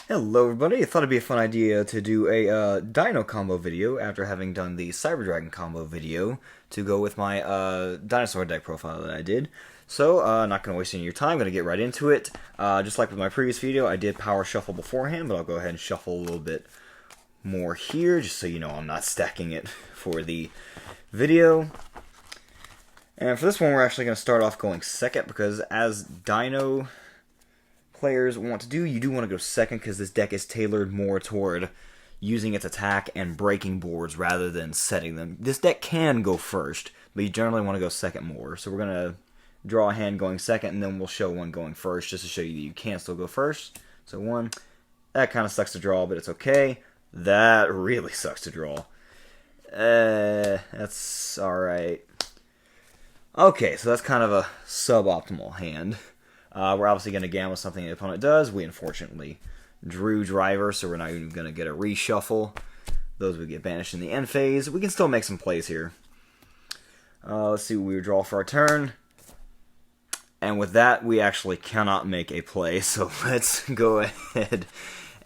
Hello everybody, I thought it'd be a fun idea to do a Dino combo video after having done the Cyber Dragon combo video to go with my Dinosaur deck profile that I did. So, not going to waste any of your time, going to get right into it. Just like with my previous video, I did power shuffle beforehand, but I'll go ahead and shuffle a little bit more here, just so you know I'm not stacking it for the video. And for this one, we're actually going to start off going second, because as Dino players want to do, you do want to go second because this deck is tailored more toward using its attack and breaking boards rather than setting them. This deck can go first, but you generally want to go second more. So we're going to draw a hand going second, and then we'll show one going first just to show you that you can still go first. So one, that kind of sucks to draw, but it's okay. That really sucks to draw. That's alright. Okay, so that's kind of a suboptimal hand. We're obviously going to gamble something the opponent does. We unfortunately drew driver, so we're not even going to get a reshuffle. Those would get banished in the end phase. We can still make some plays here. Let's see what we would draw for our turn. And with that, we actually cannot make a play, so let's go ahead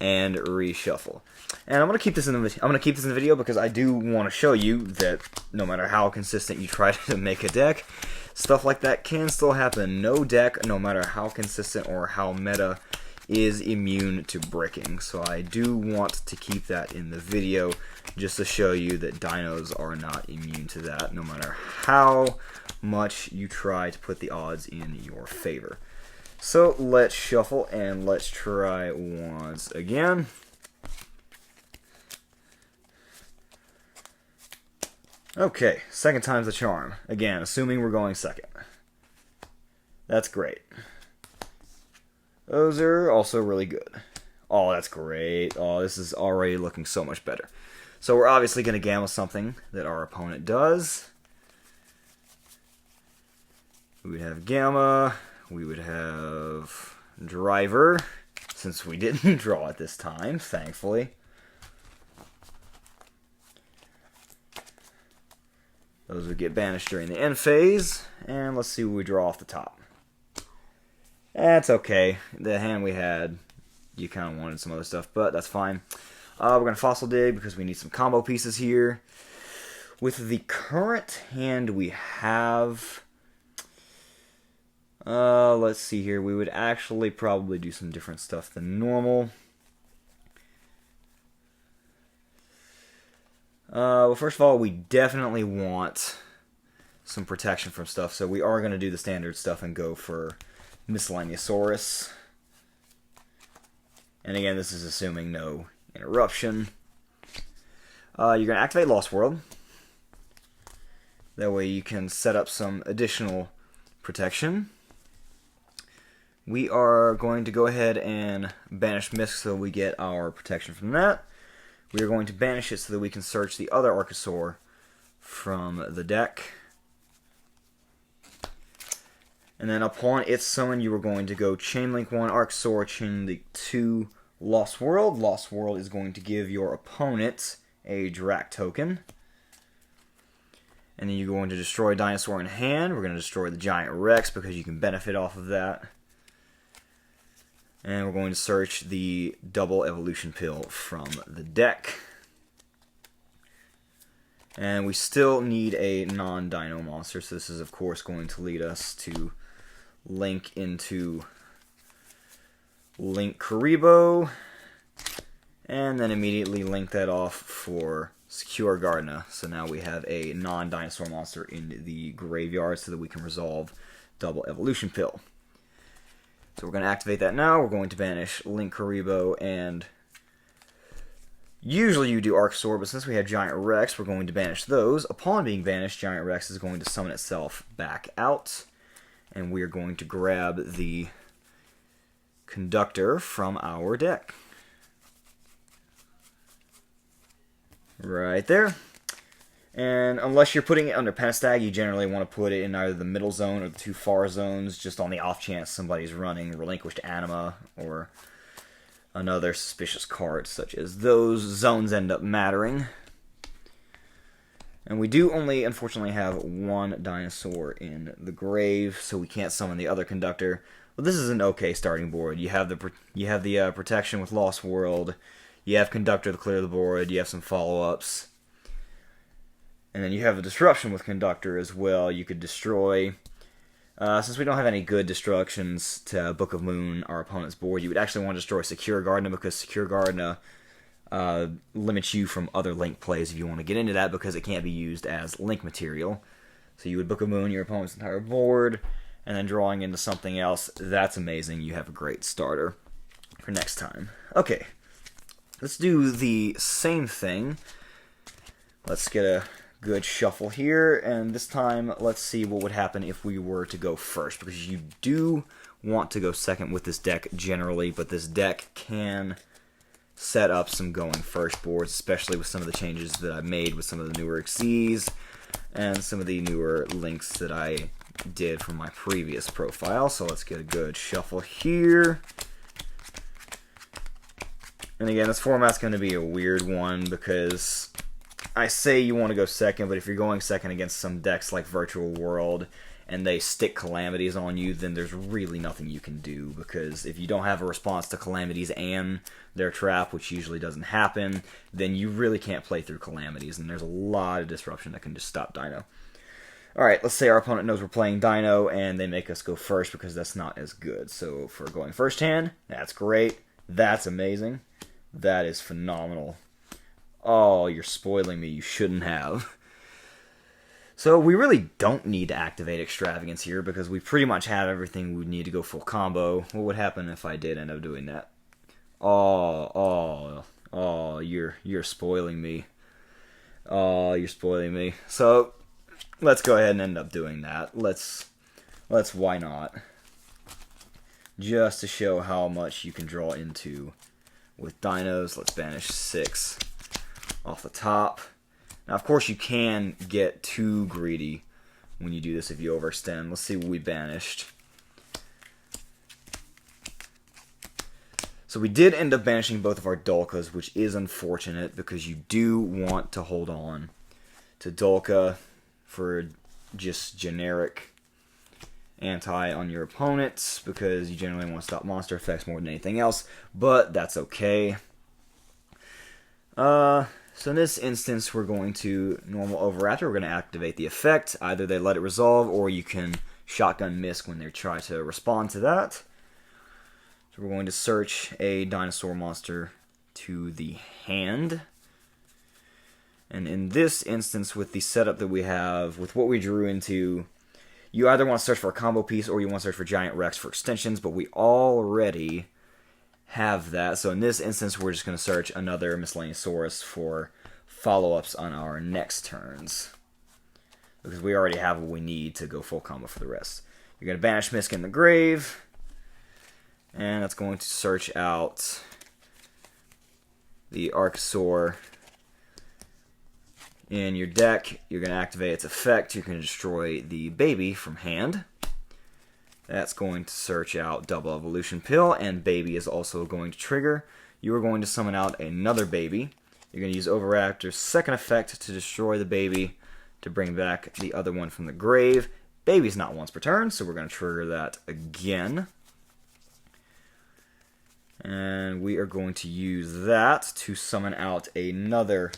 and reshuffle. And I'm going to keep this in the video because I do want to show you that no matter how consistent you try to make a deck, stuff like that can still happen. No deck, no matter how consistent or how meta, is immune to bricking. So I do want to keep that in the video just to show you that dinos are not immune to that, no matter how much you try to put the odds in your favor. So let's shuffle and let's try once again. Okay, second time's the charm. Again, assuming we're going second. That's great. Those are also really good. Oh, that's great. Oh, this is already looking so much better. So we're obviously going to gamble something that our opponent does. We would have Gamma. We would have Driver, since we didn't draw it this time, thankfully. Those would get banished during the end phase, and let's see what we draw off the top. That's okay. The hand we had, you kind of wanted some other stuff, but that's fine. We're going to Fossil Dig because we need some combo pieces here. With the current hand we have, let's see here. We would actually probably do some different stuff than normal. Well, first of all, we definitely want some protection from stuff, so we are going to do the standard stuff and go for Miscellaneousaurus. And again, this is assuming no interruption. You're going to activate Lost World. That way you can set up some additional protection. We are going to go ahead and banish Misk so we get our protection from that. We are going to banish it so that we can search the other Archosaur from the deck. And then upon its summon, you are going to go Chainlink 1 Archosaur, Chainlink 2 Lost World. Lost World is going to give your opponent a Drac token. And then you're going to destroy Dinosaur in hand. We're going to destroy the Giant Rex because you can benefit off of that. And we're going to search the double evolution pill from the deck. And we still need a non-dino monster, so this is of course going to lead us to link into Link Karibo, and then immediately link that off for Secure Gardena. So now we have a non-dinosaur monster in the graveyard so that we can resolve double evolution pill. So we're going to activate that now. We're going to banish Link Karibo, and usually you do Archosaur, but since we have Giant Rex, we're going to banish those. Upon being banished, Giant Rex is going to summon itself back out, and we are going to grab the Conductor from our deck. Right there. And unless you're putting it under Pentestag, you generally want to put it in either the middle zone or the two far zones, just on the off chance somebody's running Relinquished Anima or another suspicious card, such as those zones end up mattering. And we do only, unfortunately, have one dinosaur in the grave, so we can't summon the other Conductor. But this is an okay starting board. You have the protection with Lost World. You have Conductor to clear the board. You have some follow-ups. And then you have the Disruption with Conductor as well. You could destroy. Since we don't have any good destructions to Book of Moon, our opponent's board, you would actually want to destroy Secure Gardener, because Secure Gardener limits you from other Link plays if you want to get into that, because it can't be used as Link material. So you would Book of Moon your opponent's entire board, and then drawing into something else. That's amazing. You have a great starter for next time. Okay, let's do the same thing. Let's get a good shuffle here, and this time let's see what would happen if we were to go first, because you do want to go second with this deck generally, but this deck can set up some going first boards, especially with some of the changes that I made with some of the newer Xyz and some of the newer links that I did from my previous profile. So let's get a good shuffle here. And again, this format's going to be a weird one, because I say you want to go second, but if you're going second against some decks like Virtual World and they stick Calamities on you, then there's really nothing you can do, because if you don't have a response to Calamities and their trap, which usually doesn't happen, then you really can't play through Calamities, and there's a lot of disruption that can just stop Dino. Alright, let's say our opponent knows we're playing Dino and they make us go first, because that's not as good. So for going first hand, that's great. That's amazing. That is phenomenal. Oh, you're spoiling me. You shouldn't have. So we really don't need to activate Extravagance here, because we pretty much have everything we would need to go full combo. What would happen if I did end up doing that? Oh, you're spoiling me. Oh, you're spoiling me. So let's go ahead and end up doing that. Let's why not? Just to show how much you can draw into with Dinos, let's banish 6 off the top. Now, of course, you can get too greedy when you do this if you overextend. Let's see what we banished. So we did end up banishing both of our Dolkas, which is unfortunate, because you do want to hold on to Dolka for just generic anti on your opponents, because you generally want to stop monster effects more than anything else, but that's okay. So in this instance, we're going to normal Overraptor. We're going to activate the effect. Either they let it resolve, or you can shotgun miss when they try to respond to that. So we're going to search a dinosaur monster to the hand. And in this instance, with the setup that we have, with what we drew into, you either want to search for a combo piece or you want to search for Giant Rex for extensions, but we already have that. So in this instance, we're just going to search another Miscellaneousaurus for follow-ups on our next turns, because we already have what we need to go full combo for the rest. You're going to banish Misk in the grave, and that's going to search out the Archosaur in your deck. You're going to activate its effect. You're going to destroy the baby from hand. That's going to search out Double Evolution Pill, and baby is also going to trigger. You are going to summon out another baby. You're going to use Overraptor's second effect to destroy the baby, to bring back the other one from the grave. Baby's not once per turn, so we're going to trigger that again. And we are going to use that to summon out another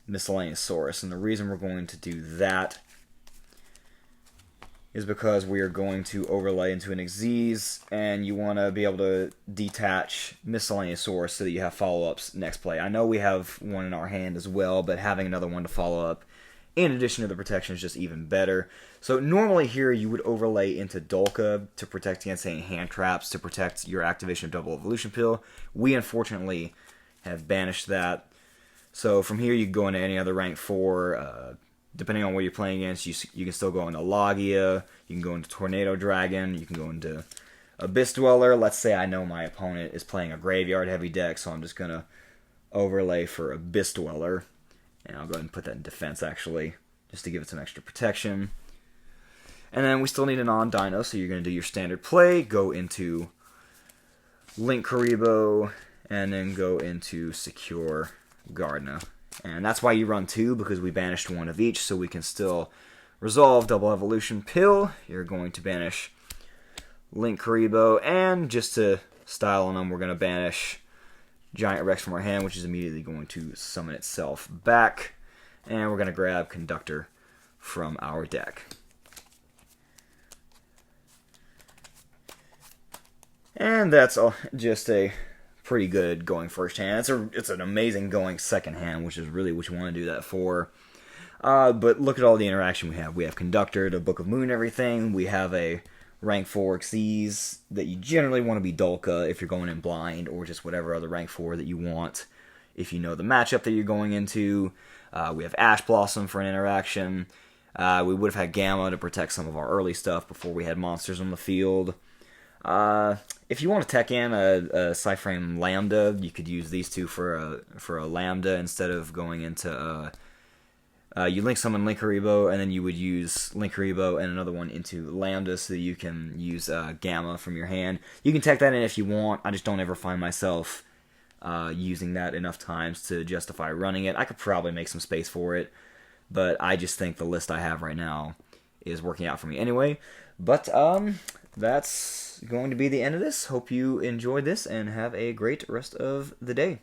Miscellaneousaurus. And the reason we're going to do that is because we are going to overlay into an Xyz, and you want to be able to detach Miscellaneousaurus so that you have follow-ups next play. I know we have one in our hand as well, but having another one to follow up in addition to the protection is just even better. So normally here you would overlay into Dolka to protect against any hand traps, to protect your activation of Double Evolution Pill. We unfortunately have banished that. So from here you can go into any other rank 4, depending on what you're playing against. You can still go into Logia, you can go into Tornado Dragon, you can go into Abyss Dweller. Let's say I know my opponent is playing a graveyard heavy deck, so I'm just going to overlay for Abyss Dweller. And I'll go ahead and put that in defense, actually, just to give it some extra protection. And then we still need a non-dino, so you're going to do your standard play, go into Link Karibo, and then go into Secure Gardener. And that's why you run 2, because we banished one of each, so we can still resolve Double Evolution Pill. You're going to banish Link Karibo, and just to style on them, we're going to banish Giant Rex from our hand, which is immediately going to summon itself back. And we're going to grab Conductor from our deck. And that's just a pretty good going first hand. It's an amazing going second hand, which is really what you want to do that for. But look at all the interaction we have. We have Conductor, the Book of Moon, and everything. We have a rank 4 Xyz that you generally want to be Dolka if you're going in blind, or just whatever other rank 4 that you want if you know the matchup that you're going into. We have Ash Blossom for an interaction. We would have had Gamma to protect some of our early stuff before we had monsters on the field. If you want to tech in a Cyframe Lambda, you could use these two for a Lambda instead of going into you link summon Link Karibo, and then you would use Link Karibo and another one into Lambda so that you can use Gamma from your hand. You can tech that in if you want. I just don't ever find myself using that enough times to justify running it. I could probably make some space for it, but I just think the list I have right now is working out for me anyway. But that's going to be the end of this. Hope you enjoyed this and have a great rest of the day.